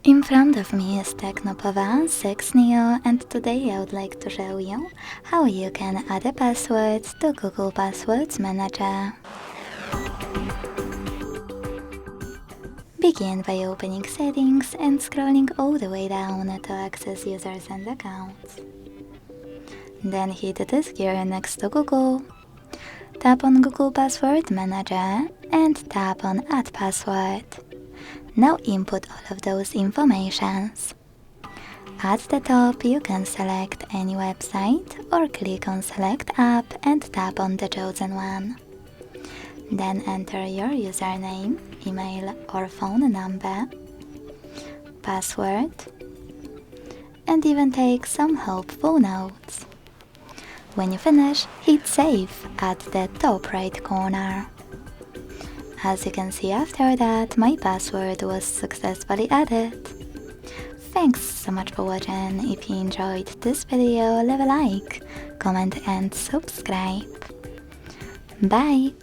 In front of me is TECNO Pova 6 Neo, and today I would like to show you how you can add a password to Google Passwords Manager. Begin by opening Settings and scrolling all the way down to access users and accounts. Then hit this gear next to Google. Tap on Google Password Manager and tap on Add Password. Now input all of those informations. At the top you can select any website or click on Select App and tap on the chosen one. Then enter your username, email or phone number, password, and even take some helpful notes. When you finish, hit Save at the top right corner. As you can see, after that, my password was successfully added. Thanks so much for watching. If you enjoyed this video, leave a like, comment and subscribe. Bye!